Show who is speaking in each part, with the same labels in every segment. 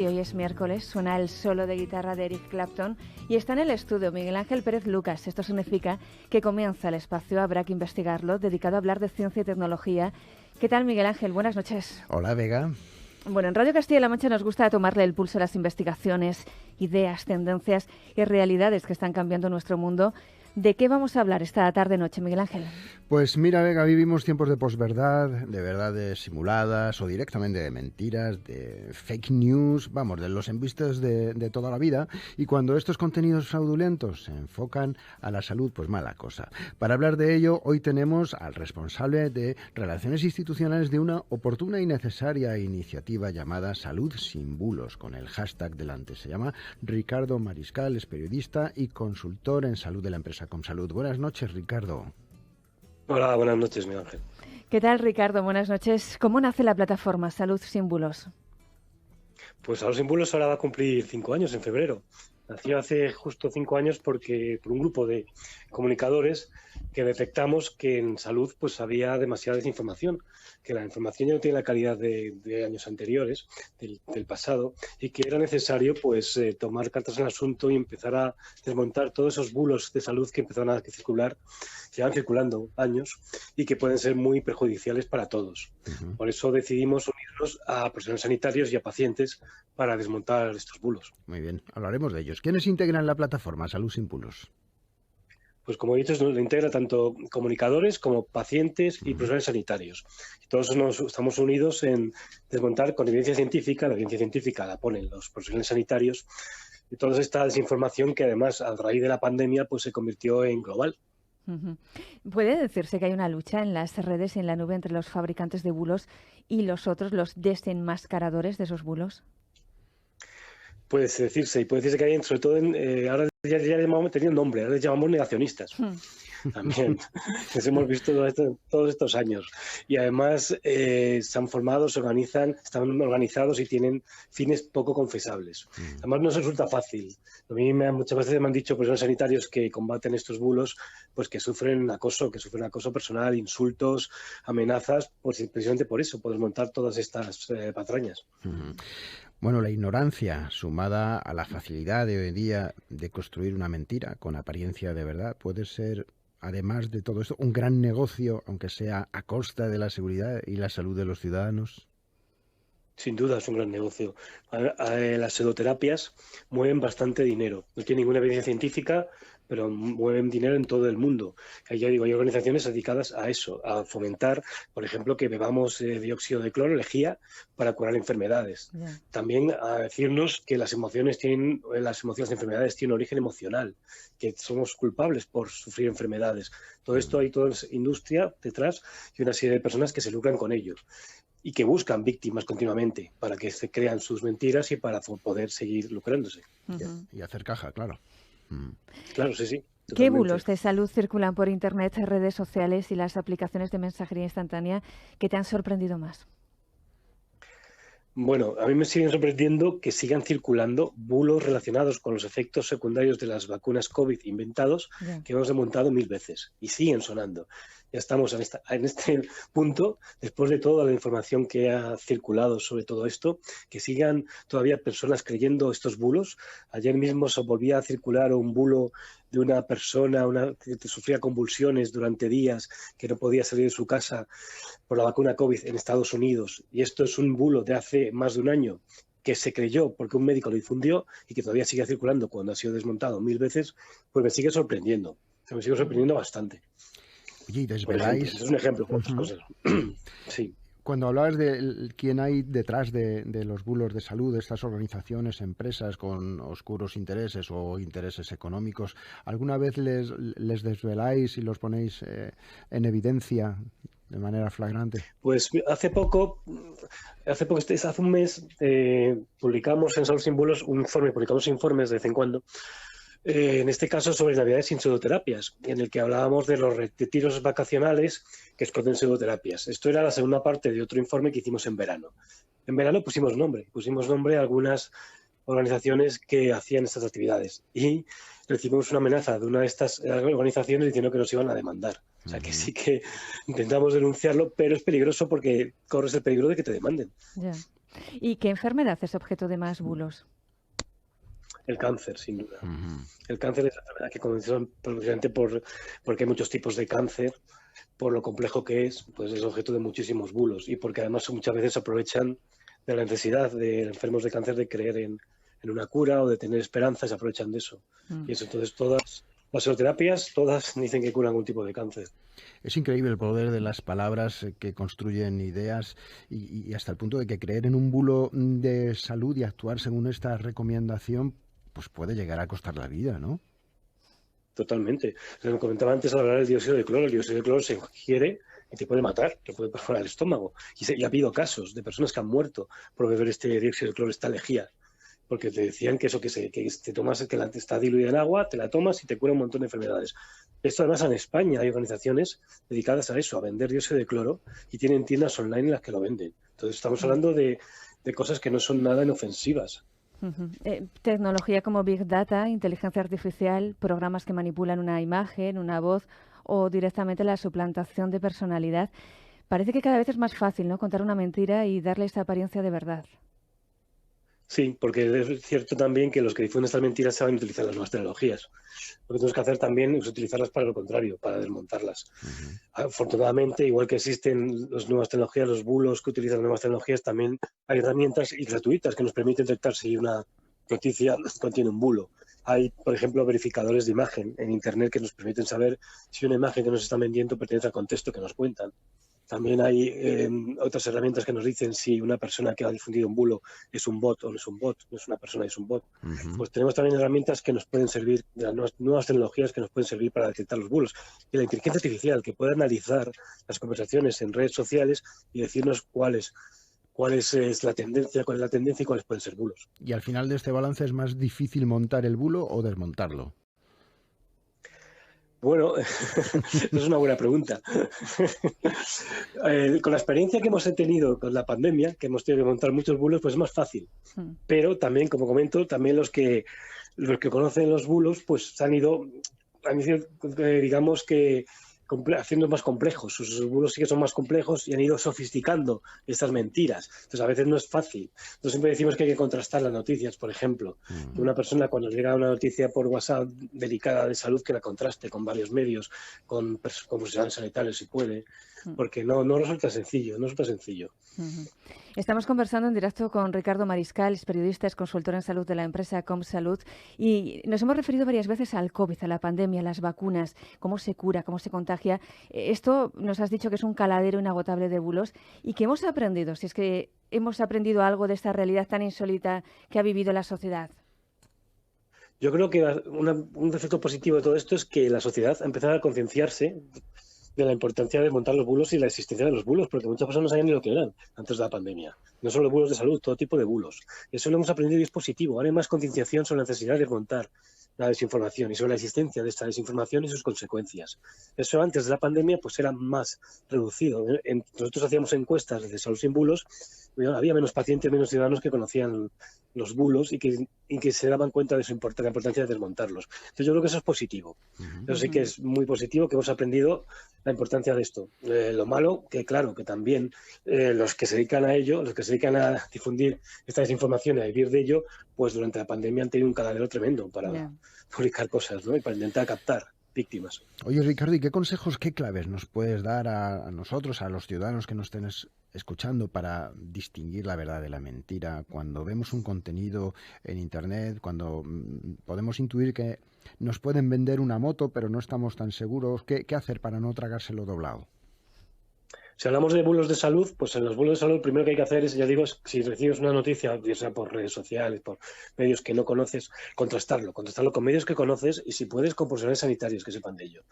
Speaker 1: Y hoy es miércoles, suena el solo de guitarra de Eric Clapton y está en el estudio Miguel Ángel Pérez Lucas. Esto significa que comienza el espacio Habrá que investigarlo, dedicado a hablar de ciencia y tecnología. ¿Qué tal, Miguel Ángel? Buenas noches.
Speaker 2: Hola, Vega.
Speaker 1: Bueno, en Radio Castilla-La Mancha nos gusta tomarle el pulso a las investigaciones, ideas, tendencias y realidades que están cambiando nuestro mundo. ¿De qué vamos a hablar esta tarde-noche, Miguel Ángel?
Speaker 2: Pues mira, Vega, vivimos tiempos de posverdad, de verdades simuladas o directamente de mentiras, de fake news, vamos, de los embustes de toda la vida. Y cuando estos contenidos fraudulentos se enfocan a la salud, pues mala cosa. Para hablar de ello, hoy tenemos al responsable de Relaciones Institucionales de una oportuna y necesaria iniciativa llamada Salud sin bulos, con el hashtag delante. Se llama Ricardo Mariscal, es periodista y consultor en salud de la empresa Comsalud. Buenas noches, Ricardo.
Speaker 3: Hola, buenas noches, Miguel Ángel.
Speaker 1: ¿Qué tal, Ricardo? Buenas noches. ¿Cómo nace la plataforma Salud sin bulos?
Speaker 3: Pues Salud sin bulos ahora va a cumplir 5 años en febrero. Nació hace justo 5 años por un grupo de comunicadores que detectamos que en salud pues había demasiada desinformación, que la información ya no tiene la calidad de años anteriores, del pasado, y que era necesario pues tomar cartas en el asunto y empezar a desmontar todos esos bulos de salud que empezaron a circular, llevan circulando años y que pueden ser muy perjudiciales para todos. Uh-huh. Por eso decidimos unirnos a profesionales sanitarios y a pacientes para desmontar estos bulos.
Speaker 2: Muy bien, hablaremos de ellos. ¿Quiénes integran la plataforma Salud sin bulos?
Speaker 3: Pues como he dicho, lo integra tanto comunicadores como pacientes y profesionales sanitarios. Y todos estamos unidos en desmontar con evidencia científica. La evidencia científica la ponen los profesionales sanitarios y toda esta desinformación que además a raíz de la pandemia pues se convirtió en global.
Speaker 1: Uh-huh. ¿Puede decirse que hay una lucha en las redes y en la nube entre los fabricantes de bulos y los otros, los desenmascaradores de esos bulos?
Speaker 3: Puede decirse, y puede decirse que hay, sobre todo, ahora ya llamamos, tenía un nombre, ahora les llamamos negacionistas. También, les hemos visto todos estos años. Y además se han formado, se organizan, están organizados y tienen fines poco confesables. Además no resulta fácil. A mí muchas veces me han dicho personas sanitarios que combaten estos bulos, pues que sufren acoso personal, insultos, amenazas, pues precisamente por eso, por desmontar todas estas patrañas.
Speaker 2: Uh-huh. Bueno, la ignorancia, sumada a la facilidad de hoy en día de construir una mentira con apariencia de verdad, puede ser, además de todo esto, un gran negocio, aunque sea a costa de la seguridad y la salud de los ciudadanos.
Speaker 3: Sin duda es un gran negocio. Las pseudoterapias mueven bastante dinero. No tienen ninguna evidencia científica, pero mueven dinero en todo el mundo. Ya digo, hay organizaciones dedicadas a eso, a fomentar, por ejemplo, que bebamos dióxido de cloro, lejía, para curar enfermedades. Yeah. También a decirnos que las emociones de enfermedades tienen origen emocional, que somos culpables por sufrir enfermedades. Todo esto hay toda industria detrás y una serie de personas que se lucran con ello y que buscan víctimas continuamente para que se crean sus mentiras y para poder seguir lucrándose.
Speaker 2: Uh-huh. Y hacer caja, claro.
Speaker 3: Claro, sí, sí.
Speaker 1: Totalmente. ¿Qué bulos de salud circulan por Internet, redes sociales y las aplicaciones de mensajería instantánea que te han sorprendido más?
Speaker 3: Bueno, a mí me siguen sorprendiendo que sigan circulando bulos relacionados con los efectos secundarios de las vacunas COVID inventados, que hemos desmontado 1000 veces y siguen sonando. Ya estamos en este punto, después de toda la información que ha circulado sobre todo esto, que sigan todavía personas creyendo estos bulos. Ayer mismo se volvía a circular un bulo de una persona que sufría convulsiones durante días, que no podía salir de su casa por la vacuna COVID en Estados Unidos. Y esto es un bulo de hace más de un año que se creyó porque un médico lo difundió y que todavía sigue circulando cuando ha sido desmontado 1000 veces, pues me sigue sorprendiendo. Me sigue sorprendiendo bastante.
Speaker 2: Oye, ¿y desveláis?
Speaker 3: Es un ejemplo de otras cosas. Sí.
Speaker 2: Cuando hablabas de quién hay detrás de los bulos de salud, de estas organizaciones, empresas con oscuros intereses o intereses económicos, ¿alguna vez les desveláis y los ponéis en evidencia de manera flagrante?
Speaker 3: Pues hace un mes, publicamos en Salud sin bulos publicamos informes de vez en cuando. En este caso sobre Navidades sin pseudoterapias, en el que hablábamos de los retiros vacacionales que esconden pseudoterapias. Esto era la segunda parte de otro informe que hicimos en verano. En verano pusimos nombre a algunas organizaciones que hacían estas actividades y recibimos una amenaza de una de estas organizaciones diciendo que nos iban a demandar. O sea que sí que intentamos denunciarlo, pero es peligroso porque corres el peligro de que te demanden.
Speaker 1: Yeah. ¿Y qué enfermedad es objeto de más bulos?
Speaker 3: El cáncer, sin duda. El cáncer es la enfermedad que comenzó precisamente porque hay muchos tipos de cáncer, por lo complejo que es, pues es objeto de muchísimos bulos y porque además muchas veces aprovechan de la necesidad de enfermos de cáncer de creer en una cura o de tener esperanza, se aprovechan de eso. Y eso, entonces todas las psicoterapias, todas dicen que curan algún tipo de cáncer.
Speaker 2: Es increíble el poder de las palabras que construyen ideas y hasta el punto de que creer en un bulo de salud y actuar según esta recomendación pues puede llegar a costar la vida, ¿no?
Speaker 3: Totalmente. Como comentaba antes al hablar del dióxido de cloro, el dióxido de cloro se ingiere y te puede matar, te puede perforar el estómago. Y ha habido casos de personas que han muerto por beber este dióxido de cloro, esta lejía, porque te decían que eso que te tomas, que está diluida en agua, te la tomas y te cura un montón de enfermedades. Esto además en España hay organizaciones dedicadas a eso, a vender dióxido de cloro, y tienen tiendas online en las que lo venden. Entonces estamos hablando de cosas que no son nada inofensivas.
Speaker 1: Tecnología como Big Data, inteligencia artificial, programas que manipulan una imagen, una voz o directamente la suplantación de personalidad. Parece que cada vez es más fácil, ¿no?, contar una mentira y darle esa apariencia de verdad.
Speaker 3: Sí, porque es cierto también que los que difunden estas mentiras saben utilizar las nuevas tecnologías. Lo que tenemos que hacer también es utilizarlas para lo contrario, para desmontarlas. Afortunadamente, igual que existen las nuevas tecnologías, los bulos que utilizan las nuevas tecnologías, también hay herramientas y gratuitas que nos permiten detectar si una noticia contiene un bulo. Hay, por ejemplo, verificadores de imagen en Internet que nos permiten saber si una imagen que nos están vendiendo pertenece al contexto que nos cuentan. También hay otras herramientas que nos dicen si una persona que ha difundido un bulo es un bot o no es un bot, no es una persona, es un bot. Pues tenemos también herramientas que nos pueden servir, de las nuevas tecnologías que nos pueden servir para detectar los bulos. Y la inteligencia artificial que puede analizar las conversaciones en redes sociales y decirnos cuál es la tendencia, cuál es la tendencia y cuáles pueden ser bulos.
Speaker 2: Y al final de este balance, ¿es más difícil montar el bulo o desmontarlo?
Speaker 3: Bueno, es una buena pregunta. Con la experiencia que hemos tenido con la pandemia, que hemos tenido que montar muchos bulos, pues es más fácil. Pero también, como comento, también los que conocen los bulos, pues han ido digamos que haciendo más complejos. Sus bulos sí que son más complejos y han ido sofisticando estas mentiras. Entonces, a veces no es fácil. Entonces, siempre decimos que hay que contrastar las noticias, por ejemplo. Que una persona, cuando llega una noticia por WhatsApp delicada de salud, que la contraste con varios medios, con profesionales sanitarios, si puede, porque no resulta sencillo, no resulta sencillo.
Speaker 1: Estamos conversando en directo con Ricardo Mariscal, es periodista, es consultor en salud de la empresa ComSalud, y nos hemos referido varias veces al COVID, a la pandemia, a las vacunas, cómo se cura, cómo se contagia. Esto nos has dicho que es un caladero inagotable de bulos. ¿Y qué hemos aprendido? Si es que hemos aprendido algo de esta realidad tan insólita que ha vivido la sociedad.
Speaker 3: Yo creo que un efecto positivo de todo esto es que la sociedad ha empezado a concienciarse de la importancia de montar los bulos y la existencia de los bulos, porque muchas personas no sabían ni lo que eran antes de la pandemia. No solo bulos de salud, todo tipo de bulos. Eso lo hemos aprendido y es positivo. Ahora hay más concienciación sobre la necesidad de montar la desinformación y sobre la existencia de esta desinformación y sus consecuencias. Eso antes de la pandemia pues era más reducido. Nosotros hacíamos encuestas de salud sin bulos, había menos pacientes, menos ciudadanos que conocían los bulos y que se daban cuenta de la importancia de desmontarlos. Entonces yo creo que eso es positivo. Eso sí que es muy positivo, que hemos aprendido la importancia de esto. Lo malo, que claro, que también los que se dedican a ello, los que se dedican a difundir esta desinformación y a vivir de ello, pues durante la pandemia han tenido un caladero tremendo para publicar cosas, ¿no? Y para intentar captar víctimas.
Speaker 2: Oye, Ricardo, ¿y qué consejos, qué claves nos puedes dar a nosotros, a los ciudadanos que nos estén escuchando para distinguir la verdad de la mentira? Cuando vemos un contenido en Internet, cuando podemos intuir que nos pueden vender una moto, pero no estamos tan seguros, ¿qué hacer para no tragárselo doblado?
Speaker 3: Si hablamos de bulos de salud, pues en los bulos de salud lo primero que hay que hacer es, ya digo, si recibes una noticia, ya sea por redes sociales, por medios que no conoces, contrastarlo con medios que conoces y si puedes con profesionales sanitarios que sepan de ello.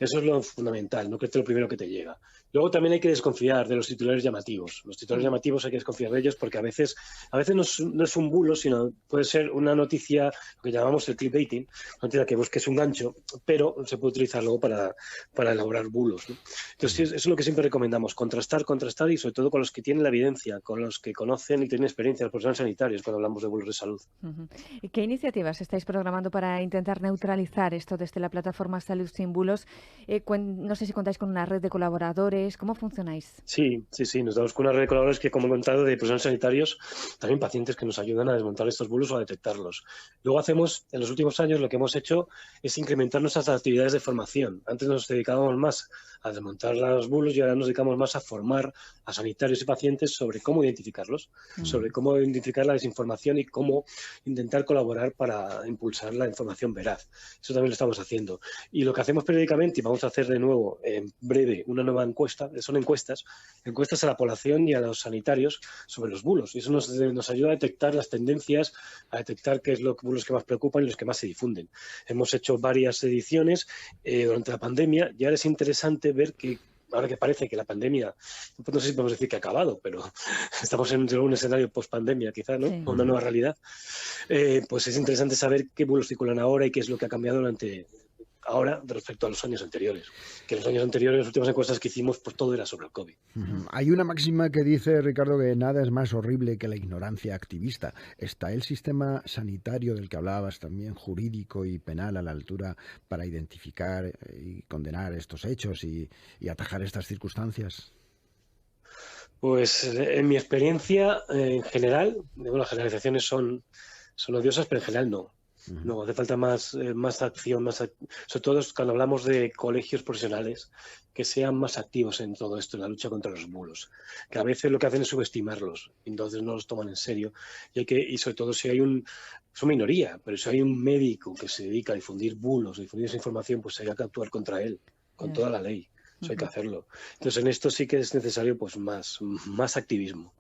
Speaker 3: Eso es lo fundamental, no creerte lo primero que te llega. Luego también hay que desconfiar de los titulares llamativos. Los titulares llamativos hay que desconfiar de ellos porque a veces no es un bulo, sino puede ser una noticia, lo que llamamos el clickbaiting, una noticia que busques un gancho, pero se puede utilizar luego para elaborar bulos, ¿no? Entonces eso es lo que siempre recomendamos, contrastar y sobre todo con los que tienen la evidencia, con los que conocen y tienen experiencia, los profesionales sanitarios, cuando hablamos de bulos de salud.
Speaker 1: ¿Y qué iniciativas estáis programando para intentar neutralizar esto desde la plataforma Salud Sin Bulos? No sé si contáis con una red de colaboradores, ¿cómo funcionáis?
Speaker 3: Sí, nos damos con una red de colaboradores que, como he contado, de profesionales sanitarios, también pacientes que nos ayudan a desmontar estos bulos o a detectarlos. Luego hacemos, en los últimos años, lo que hemos hecho es incrementar nuestras actividades de formación. Antes nos dedicábamos más a desmontar los bulos y ahora nos dedicamos más a formar a sanitarios y pacientes sobre cómo identificarlos, sobre cómo identificar la desinformación y cómo intentar colaborar para impulsar la información veraz. Eso también lo estamos haciendo. Y lo que hacemos periódicamente, y vamos a hacer de nuevo en breve una nueva encuesta, son encuestas a la población y a los sanitarios sobre los bulos. Y eso nos ayuda a detectar las tendencias, a detectar qué es los bulos que más preocupan y los que más se difunden. Hemos hecho varias ediciones durante la pandemia y ahora es interesante ver que ahora que parece que la pandemia, pues no sé si podemos decir que ha acabado, pero estamos en un escenario post-pandemia quizá, ¿no? Sí. Una nueva realidad. Pues es interesante saber qué bulos circulan ahora y qué es lo que ha cambiado ahora respecto a los años anteriores. Que en los años anteriores, las últimas encuestas que hicimos, pues todo era sobre el COVID.
Speaker 2: Hay una máxima que dice, Ricardo, que nada es más horrible que la ignorancia activista. ¿Está el sistema sanitario del que hablabas también, jurídico y penal, a la altura para identificar y condenar estos hechos y atajar estas circunstancias?
Speaker 3: Pues en mi experiencia, en general, las generalizaciones son odiosas, pero en general no. No, hace falta más acción, sobre todo cuando hablamos de colegios profesionales que sean más activos en todo esto, en la lucha contra los bulos, que a veces lo que hacen es subestimarlos, entonces no los toman en serio. Y sobre todo si hay son minoría, pero si hay un médico que se dedica a difundir bulos, a difundir esa información, pues hay que actuar contra él, con toda la ley. Eso hay que hacerlo. Entonces en esto sí que es necesario pues más activismo.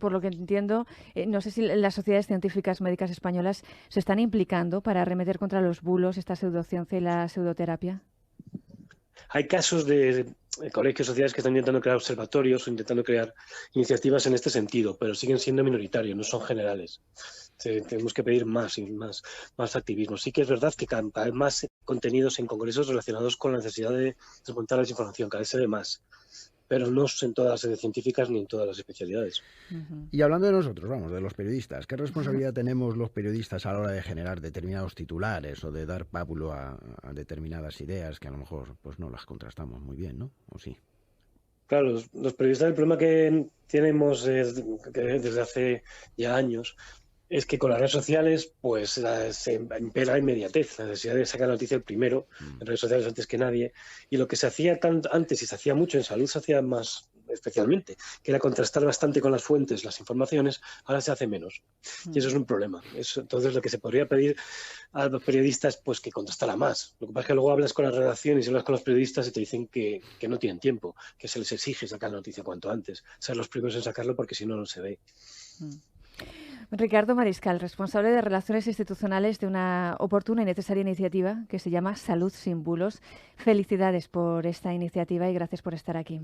Speaker 1: Por lo que entiendo, no sé si las sociedades científicas médicas españolas se están implicando para arremeter contra los bulos, esta pseudociencia y la pseudoterapia.
Speaker 3: Hay casos de colegios, sociedades que están intentando crear observatorios o intentando crear iniciativas en este sentido, pero siguen siendo minoritarios, no son generales. Tenemos que pedir más activismo. Sí que es verdad que cada vez más contenidos en congresos relacionados con la necesidad de desmontar la desinformación, cada vez se ve más. Pero no en todas las sedes científicas ni en todas las especialidades.
Speaker 2: Y hablando de nosotros, vamos, de los periodistas, ¿qué responsabilidad tenemos los periodistas a la hora de generar determinados titulares o de dar pábulo a determinadas ideas que a lo mejor pues no las contrastamos muy bien, ¿no? ¿O sí?
Speaker 3: Claro, los periodistas, el problema que tenemos desde hace ya años es que con las redes sociales pues se impera la inmediatez, la necesidad de sacar la noticia el primero, en redes sociales antes que nadie, y lo que se hacía antes y se hacía mucho en salud se hacía más especialmente, que era contrastar bastante con las fuentes, las informaciones, ahora se hace menos. Y eso es un problema. Entonces lo que se podría pedir a los periodistas pues que contrastara más. Lo que pasa es que luego hablas con las redacciones y hablas con los periodistas y te dicen que no tienen tiempo, que se les exige sacar la noticia cuanto antes, ser los primeros en sacarlo porque si no, no se ve.
Speaker 1: Ricardo Mariscal, responsable de Relaciones Institucionales de una oportuna y necesaria iniciativa que se llama Salud Sin Bulos. Felicidades por esta iniciativa y gracias por estar aquí.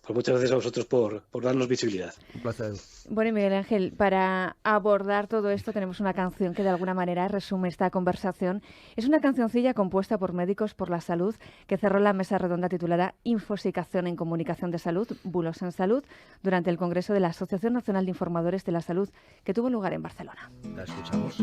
Speaker 3: Pues muchas gracias a vosotros por darnos visibilidad.
Speaker 2: Un placer.
Speaker 1: Bueno, y Miguel Ángel, para abordar todo esto tenemos una canción que de alguna manera resume esta conversación. Es una cancioncilla compuesta por Médicos por la Salud que cerró la mesa redonda titulada Infosicación en Comunicación de Salud, Bulos en Salud, durante el Congreso de la Asociación Nacional de Informadores de la Salud, que tuvo lugar en Barcelona.
Speaker 2: La escuchamos.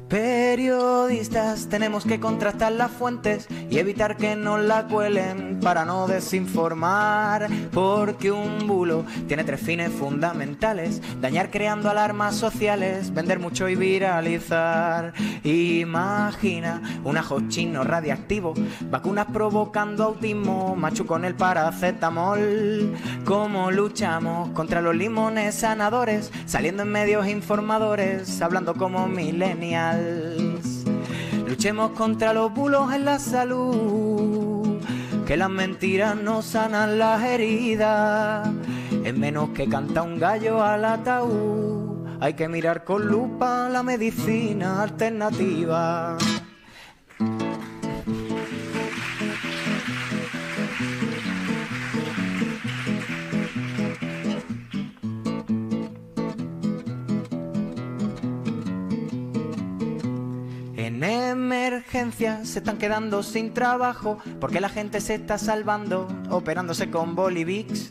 Speaker 4: Periodistas, tenemos que contrastar las fuentes y evitar que nos la cuelen para no desinformar, porque un bulo tiene 3 fines fundamentales: dañar creando alarmas sociales, vender mucho y viralizar. Imagina un ajo chino radiactivo, vacunas provocando autismo, machu con el paracetamol. ¿Cómo luchamos contra los limones sanadores, saliendo en medios informadores, hablando como millennials? Luchemos contra los bulos en la salud, que las mentiras no sanan las heridas. Es menos que canta un gallo al ataúd. Hay que mirar con lupa la medicina alternativa. emergencias se están quedando sin trabajo porque la gente se está salvando operándose con Bolivix.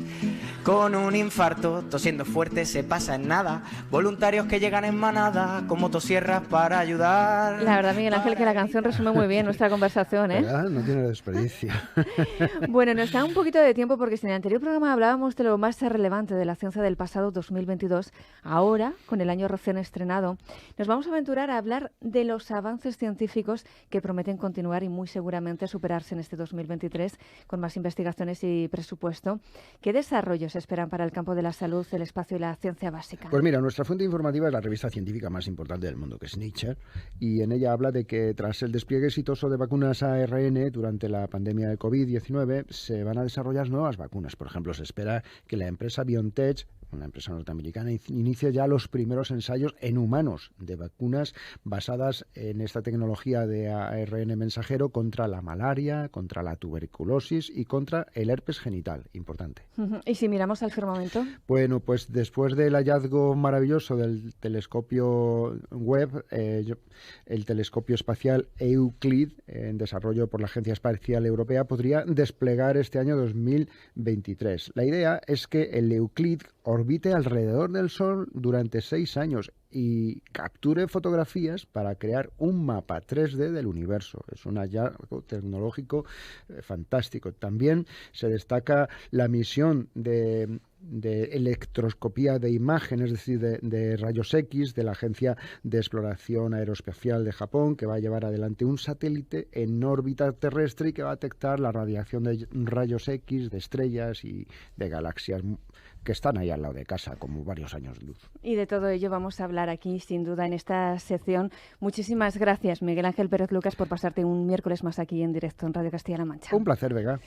Speaker 4: Con un infarto, tosiendo fuerte se pasa en nada. Voluntarios que llegan en manada con motosierras para ayudar.
Speaker 1: La verdad, Miguel Ángel, que la canción resume muy bien nuestra conversación, ¿eh?
Speaker 2: ¿Verdad? No tiene desperdicio.
Speaker 1: Bueno, nos da un poquito de tiempo porque si en el anterior programa hablábamos de lo más relevante de la ciencia del pasado 2022, ahora, con el año recién estrenado, nos vamos a aventurar a hablar de los avances científicos que prometen continuar y muy seguramente superarse en este 2023 con más investigaciones y presupuesto. ¿Qué desarrollos esperan para el campo de la salud, el espacio y la ciencia básica?
Speaker 2: Pues mira, nuestra fuente informativa es la revista científica más importante del mundo, que es Nature, y en ella habla de que tras el despliegue exitoso de vacunas ARN durante la pandemia de COVID-19 se van a desarrollar nuevas vacunas. Por ejemplo, se espera que la empresa BioNTech, una empresa norteamericana, inicie ya los primeros ensayos en humanos de vacunas basadas en esta tecnología de ARN mensajero contra la malaria, contra la tuberculosis y contra el herpes genital. Importante.
Speaker 1: ¿Y si miramos al firmamento?
Speaker 2: Bueno, pues después del hallazgo maravilloso del telescopio Webb, el telescopio espacial Euclid, en desarrollo por la Agencia Espacial Europea, podría desplegar este año 2023. La idea es que el Euclid orbite alrededor del Sol durante 6 años y capture fotografías para crear un mapa 3D del universo. Es un hallazgo tecnológico fantástico. También se destaca la misión de electroscopía de imagen, es decir, de rayos X de la Agencia de Exploración Aeroespacial de Japón, que va a llevar adelante un satélite en órbita terrestre y que va a detectar la radiación de rayos X de estrellas y de galaxias que están ahí al lado de casa, como varios años luz.
Speaker 1: Y de todo ello vamos a hablar aquí, sin duda, en esta sección. Muchísimas gracias, Miguel Ángel Pérez Lucas, por pasarte un miércoles más aquí en directo en Radio Castilla-La Mancha.
Speaker 2: Un placer, Vega.